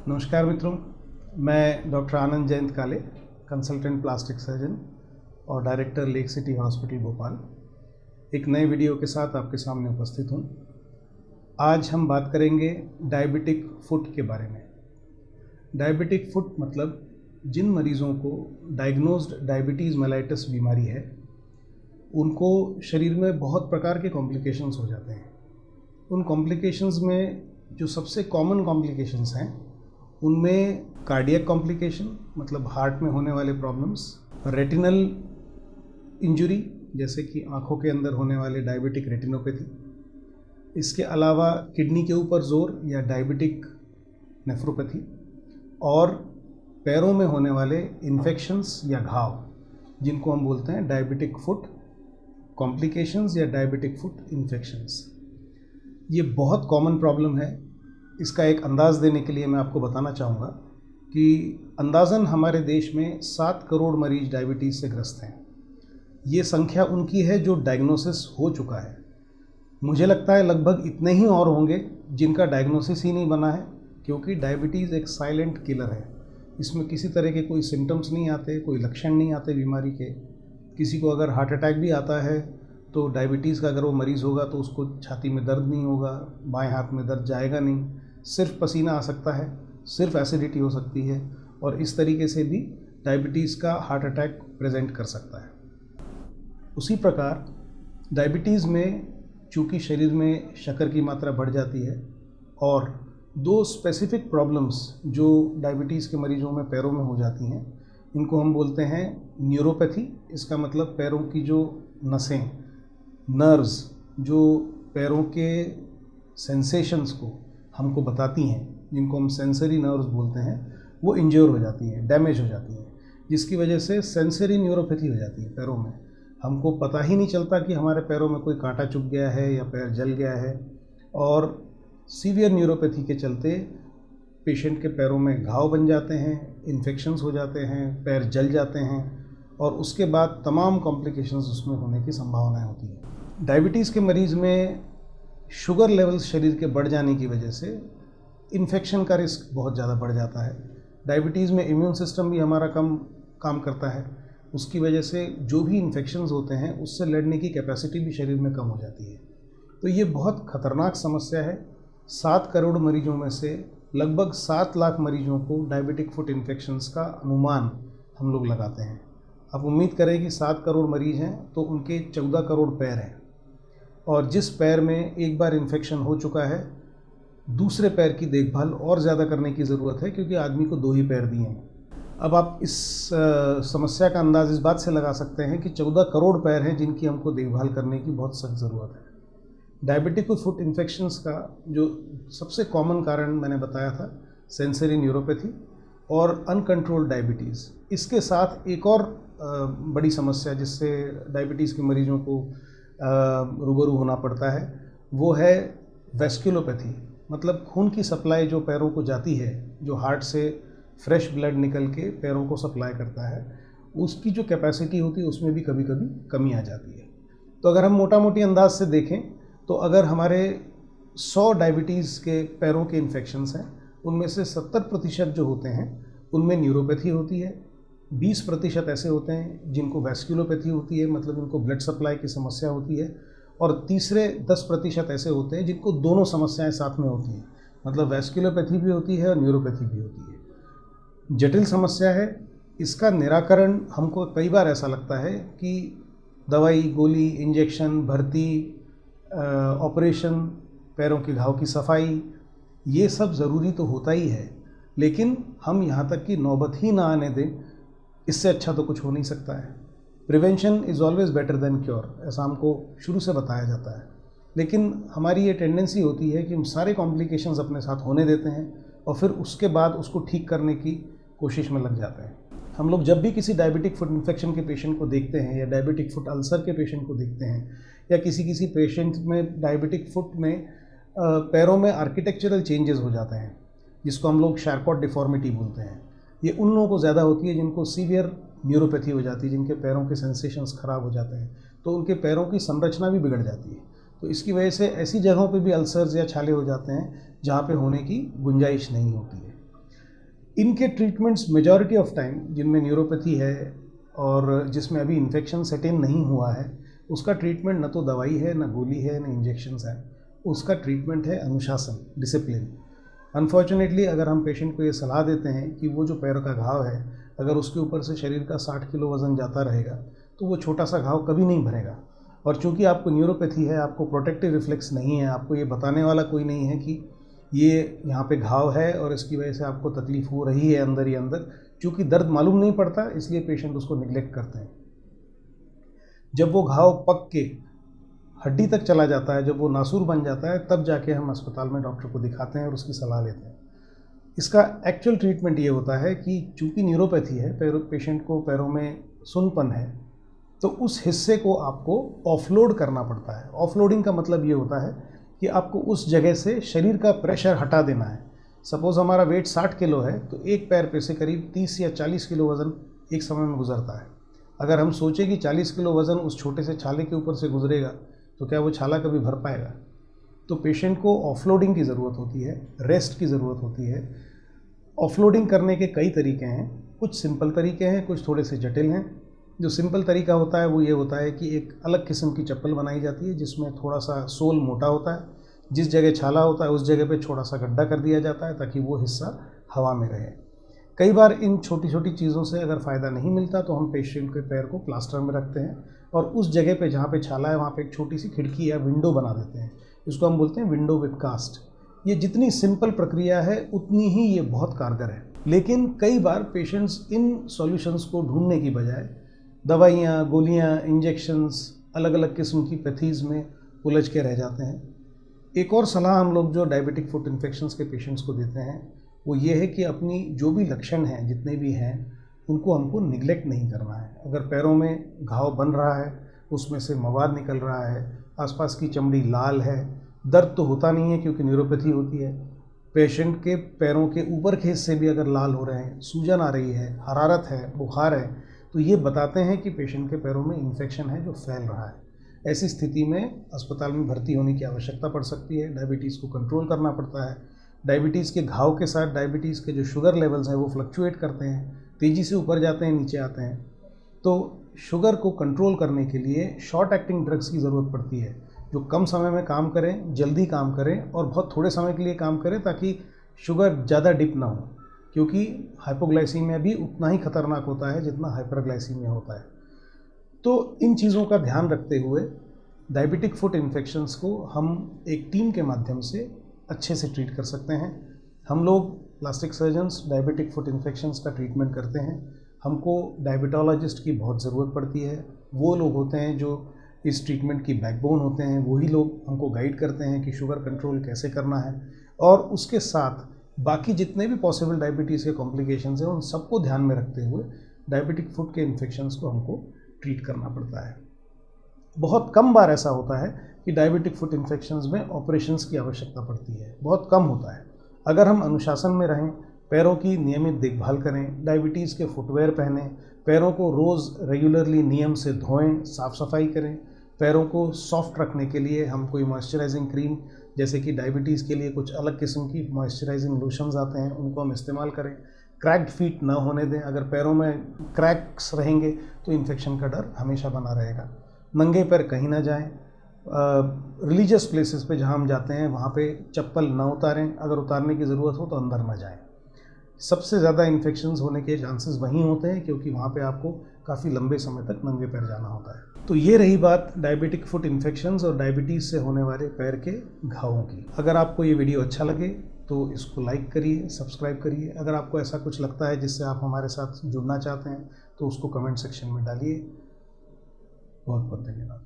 नमस्कार मित्रों, मैं डॉक्टर आनंद जयंत काले, कंसल्टेंट प्लास्टिक सर्जन और director lake city hospital Bhopal, एक नए वीडियो के साथ आपके सामने उपस्थित हूँ। आज हम बात करेंगे डायबिटिक फुट के बारे में। डायबिटिक फुट मतलब जिन मरीज़ों को डायग्नोज्ड डायबिटीज़ मेलाइटस बीमारी है, उनको शरीर में बहुत प्रकार के कॉम्प्लिकेशंस हो जाते हैं। उन कॉम्प्लिकेशंस में जो सबसे कॉमन कॉम्प्लिकेशंस हैं, उनमें कार्डियक कॉम्प्लिकेशन मतलब हार्ट में होने वाले प्रॉब्लम्स, रेटिनल इंजरी जैसे कि आँखों के अंदर होने वाले डायबिटिक रेटिनोपैथी, इसके अलावा किडनी के ऊपर जोर या डायबिटिक नेफ्रोपैथी, और पैरों में होने वाले इन्फेक्शंस या घाव जिनको हम बोलते हैं डायबिटिक फुट कॉम्प्लिकेशंस या डायबिटिक फुट इन्फेक्शंस। ये बहुत कॉमन प्रॉब्लम है। इसका एक अंदाज़ देने के लिए मैं आपको बताना चाहूँगा कि अंदाज़न हमारे देश में 7 करोड़ मरीज डायबिटीज़ से ग्रस्त हैं। ये संख्या उनकी है जो डायग्नोसिस हो चुका है। मुझे लगता है लगभग इतने ही और होंगे जिनका डायग्नोसिस ही नहीं बना है, क्योंकि डायबिटीज़ एक साइलेंट किलर है। इसमें किसी तरह के कोई सिम्टम्स नहीं आते, कोई लक्षण नहीं आते बीमारी के। किसी को अगर हार्ट अटैक भी आता है तो डायबिटीज़ का अगर वो मरीज़ होगा तो उसको छाती में दर्द नहीं होगा, बाएं हाथ में दर्द जाएगा नहीं, सिर्फ पसीना आ सकता है, सिर्फ एसिडिटी हो सकती है, और इस तरीके से भी डायबिटीज़ का हार्ट अटैक प्रेजेंट कर सकता है। उसी प्रकार डायबिटीज़ में चूँकि शरीर में शक्कर की मात्रा बढ़ जाती है, और 2 स्पेसिफिक प्रॉब्लम्स जो डायबिटीज़ के मरीजों में पैरों में हो जाती हैं, इनको हम बोलते हैं न्यूरोपैथी। इसका मतलब पैरों की जो नसें, नर्व्स जो पैरों के सेंसेशंस को हमको बताती हैं, जिनको हम सेंसरी नर्व्स बोलते हैं, वो इंज्योर हो जाती हैं, डैमेज हो जाती हैं, जिसकी वजह से सेंसरी न्यूरोपैथी हो जाती है पैरों में। हमको पता ही नहीं चलता कि हमारे पैरों में कोई कांटा चुभ गया है या पैर जल गया है, और सीवियर न्यूरोपैथी के चलते पेशेंट के पैरों में घाव बन जाते हैं, इन्फेक्शंस हो जाते हैं, पैर जल जाते हैं, और उसके बाद तमाम कॉम्प्लिकेशंस उसमें होने की संभावनाएं होती है। डायबिटीज़ के मरीज़ में शुगर लेवल्स शरीर के बढ़ जाने की वजह से इन्फेक्शन का रिस्क बहुत ज़्यादा बढ़ जाता है। डायबिटीज़ में इम्यून सिस्टम भी हमारा कम काम करता है, उसकी वजह से जो भी इन्फेक्शंस होते हैं उससे लड़ने की कैपेसिटी भी शरीर में कम हो जाती है। तो ये बहुत ख़तरनाक समस्या है। 7 करोड़ मरीजों में से लगभग 7 लाख मरीजों को डायबिटिक फुट इन्फेक्शंस का अनुमान हम लोग लगाते हैं। अब उम्मीद करें कि 7 करोड़ मरीज हैं तो उनके 14 करोड़ पैर हैं, और जिस पैर में एक बार इन्फेक्शन हो चुका है, दूसरे पैर की देखभाल और ज़्यादा करने की ज़रूरत है, क्योंकि आदमी को 2 ही पैर दिए हैं। अब आप इस समस्या का अंदाज़ इस बात से लगा सकते हैं कि 14 करोड़ पैर हैं जिनकी हमको देखभाल करने की बहुत सख्त ज़रूरत है। डायबिटिक फुट इन्फेक्शंस का जो सबसे कॉमन कारण मैंने बताया था, सेंसरी न्यूरोपैथी और अनकंट्रोल्ड डायबिटीज़। इसके साथ एक और बड़ी समस्या जिससे डायबिटीज़ के मरीजों को रूबरू होना पड़ता है, वो है वेस्कुलोपैथी। मतलब खून की सप्लाई जो पैरों को जाती है, जो हार्ट से फ्रेश ब्लड निकल के पैरों को सप्लाई करता है, उसकी जो कैपेसिटी होती है उसमें भी कभी कभी कमी आ जाती है। तो अगर हम मोटा मोटी अंदाज से देखें तो अगर हमारे 100 डायबिटीज़ के पैरों के इन्फेक्शंस हैं, उनमें से 70% जो होते हैं उनमें न्यूरोपैथी होती है, 20% ऐसे होते हैं जिनको वेस्कुलोपैथी होती है, मतलब इनको ब्लड सप्लाई की समस्या होती है, और तीसरे 10% ऐसे होते हैं जिनको दोनों समस्याएं साथ में होती हैं, मतलब वेस्कुलोपैथी भी होती है और न्यूरोपैथी भी होती है। जटिल समस्या है। इसका निराकरण हमको कई बार ऐसा लगता है कि दवाई, गोली, इंजेक्शन, भर्ती, ऑपरेशन, पैरों के घाव की सफाई, ये सब ज़रूरी तो होता ही है, लेकिन हम यहाँ तक कि नौबत ही ना आने दें, इससे अच्छा तो कुछ हो नहीं सकता है। Prevention is always better than cure, ऐसा हमको शुरू से बताया जाता है, लेकिन हमारी ये टेंडेंसी होती है कि हम सारे कॉम्प्लिकेशंस अपने साथ होने देते हैं और फिर उसके बाद उसको ठीक करने की कोशिश में लग जाते हैं। हम लोग जब भी किसी डायबिटिक फुट इन्फेक्शन के पेशेंट को देखते हैं, या डायबिटिक फुट अल्सर के पेशेंट को देखते हैं, या किसी पेशेंट में डायबिटिक फुट में पैरों में आर्किटेक्चरल चेंजेस हो जाते हैं, जिसको हम लोग शार्कॉट डिफॉर्मिटी बोलते हैं, ये उन लोगों को ज़्यादा होती है जिनको सीवियर न्यूरोपैथी हो जाती है, जिनके पैरों के सेंसेशंस ख़राब हो जाते हैं, तो उनके पैरों की संरचना भी बिगड़ जाती है। तो इसकी वजह से ऐसी जगहों पे भी अल्सर्स या छाले हो जाते हैं जहाँ पे होने की गुंजाइश नहीं होती है। इनके ट्रीटमेंट्स मेजॉरिटी ऑफ टाइम जिनमें न्यूरोपैथी है और जिसमें अभी इन्फेक्शन सेट इन नहीं हुआ है, उसका ट्रीटमेंट न तो दवाई है, न गोली है, न इंजेक्शंस है। उसका ट्रीटमेंट है अनुशासन, डिसिप्लिन। अनफॉर्चुनेटली अगर हम पेशेंट को ये सलाह देते हैं कि वो जो पैर का घाव है, अगर उसके ऊपर से शरीर का 60 किलो वज़न जाता रहेगा तो वो छोटा सा घाव कभी नहीं भरेगा। और चूंकि आपको न्यूरोपैथी है, आपको प्रोटेक्टिव रिफ्लेक्स नहीं है, आपको ये बताने वाला कोई नहीं है कि ये यहाँ पे घाव है और इसकी वजह से आपको तकलीफ़ हो रही है अंदर ही अंदर। चूँकि दर्द मालूम नहीं पड़ता, इसलिए पेशेंट उसको निगलेक्ट करते हैं। जब वो घाव पक के हड्डी तक चला जाता है, जब वो नासूर बन जाता है, तब जाके हम अस्पताल में डॉक्टर को दिखाते हैं और उसकी सलाह लेते हैं। इसका एक्चुअल ट्रीटमेंट ये होता है कि चूँकि न्यूरोपैथी है, पेशेंट को पैरों में सुन्नपन है, तो उस हिस्से को आपको ऑफलोड करना पड़ता है। ऑफलोडिंग का मतलब ये होता है कि आपको उस जगह से शरीर का प्रेशर हटा देना है। सपोज़ हमारा वेट 60 किलो है, तो एक पैर पे से करीब 30 या 40 किलो वज़न एक समय में गुजरता है। अगर हम सोचें कि 40 किलो वज़न उस छोटे से छाले के ऊपर से गुजरेगा, तो क्या वो छाला कभी भर पाएगा? तो पेशेंट को ऑफलोडिंग की ज़रूरत होती है, रेस्ट की ज़रूरत होती है। ऑफलोडिंग करने के कई तरीके हैं, कुछ सिंपल तरीके हैं, कुछ थोड़े से जटिल हैं। जो सिंपल तरीका होता है वो ये होता है कि एक अलग किस्म की चप्पल बनाई जाती है जिसमें थोड़ा सा सोल मोटा होता है। जिस जगह छाला होता है उस जगह पे थोड़ा सा गड्ढा कर दिया जाता है ताकि वो हिस्सा हवा में रहे। कई बार इन छोटी छोटी चीज़ों से अगर फ़ायदा नहीं मिलता तो हम पेशेंट के पैर को प्लास्टर में रखते हैं और उस जगह पे जहाँ पे छाला है वहाँ पे एक छोटी सी खिड़की या विंडो बना देते हैं। इसको हम बोलते हैं विंडो विद कास्ट। ये जितनी सिंपल प्रक्रिया है उतनी ही ये बहुत कारगर है। लेकिन कई बार पेशेंट्स इन सॉल्यूशंस को ढूंढने की बजाय दवाइयाँ, गोलियाँ, इंजेक्शंस, अलग अलग किस्म की पैथीज़ में उलझ के रह जाते हैं। एक और सलाह हम लोग जो डायबिटिक फुट इन्फेक्शंस के पेशेंट्स को देते हैं वो ये है कि अपनी जो भी लक्षण हैं, जितने भी हैं, उनको हमको निगलेक्ट नहीं करना है। अगर पैरों में घाव बन रहा है, उसमें से मवाद निकल रहा है, आसपास की चमड़ी लाल है, दर्द तो होता नहीं है क्योंकि न्यूरोपैथी होती है। पेशेंट के पैरों के ऊपर के हिस्से भी अगर लाल हो रहे हैं, सूजन आ रही है, हरारत है, बुखार है, तो ये बताते हैं कि पेशेंट के पैरों में इन्फेक्शन है जो फैल रहा है। ऐसी स्थिति में अस्पताल में भर्ती होने की आवश्यकता पड़ सकती है। डायबिटीज़ को कंट्रोल करना पड़ता है। डायबिटीज़ के घाव के साथ डायबिटीज़ के जो शुगर लेवल्स हैं वो फ्लक्चुएट करते हैं, तेज़ी से ऊपर जाते हैं, नीचे आते हैं। तो शुगर को कंट्रोल करने के लिए शॉर्ट एक्टिंग ड्रग्स की ज़रूरत पड़ती है जो कम समय में काम करें, जल्दी काम करें और बहुत थोड़े समय के लिए काम करें ताकि शुगर ज़्यादा डिप ना हो, क्योंकि हाइपोग्लाइसीमिया भी उतना ही खतरनाक होता है जितना हाइपरग्लाइसीमिया होता है। तो इन चीज़ों का ध्यान रखते हुए डायबिटिक फुट इन्फेक्शंस को हम एक टीम के माध्यम से अच्छे से ट्रीट कर सकते हैं। हम लोग plastic surgeons diabetic foot infections का ट्रीटमेंट करते हैं। हमको डायबिटोलॉजिस्ट की बहुत ज़रूरत पड़ती है। वो लोग होते हैं जो इस ट्रीटमेंट की बैकबोन होते हैं। वही लोग हमको गाइड करते हैं कि शुगर कंट्रोल कैसे करना है और उसके साथ बाकी जितने भी पॉसिबल डायबिटीज़ के कॉम्प्लिकेशंस हैं उन सबको ध्यान में रखते हुए डायबिटिक फुट के इन्फेक्शंस को हमको ट्रीट करना पड़ता है। बहुत कम बार ऐसा होता है कि डायबिटिक फुट इन्फेक्शंस में ऑपरेशंस की आवश्यकता पड़ती है, बहुत कम होता है। अगर हम अनुशासन में रहें, पैरों की नियमित देखभाल करें, डायबिटीज़ के फुटवेयर पहनें, पैरों को रोज़ रेगुलरली नियम से धोएं, साफ़ सफाई करें, पैरों को सॉफ्ट रखने के लिए हम कोई मॉइस्चराइजिंग क्रीम, जैसे कि डायबिटीज़ के लिए कुछ अलग किस्म की मॉइस्चराइजिंग लोशंस आते हैं, उनको हम इस्तेमाल करें। क्रैक्ड फीट ना होने दें। अगर पैरों में क्रैक्स रहेंगे तो इन्फेक्शन का डर हमेशा बना रहेगा। नंगे पैर कहीं ना जाएं। रिलीजियस प्लेसेस पे जहाँ हम जाते हैं वहाँ पे चप्पल ना उतारें। अगर उतारने की ज़रूरत हो तो अंदर ना जाएं। सबसे ज़्यादा इन्फेक्शंस होने के चांसेस वहीं होते हैं क्योंकि वहाँ पे आपको काफ़ी लंबे समय तक नंगे पैर जाना होता है। तो ये रही बात डायबिटिक फुट इन्फेक्शंस और डायबिटीज़ से होने वाले पैर के घावों की। अगर आपको ये वीडियो अच्छा लगे तो इसको लाइक करिए, सब्सक्राइब करिए। अगर आपको ऐसा कुछ लगता है जिससे आप हमारे साथ जुड़ना चाहते हैं तो उसको कमेंट सेक्शन में डालिए। बहुत बहुत धन्यवाद।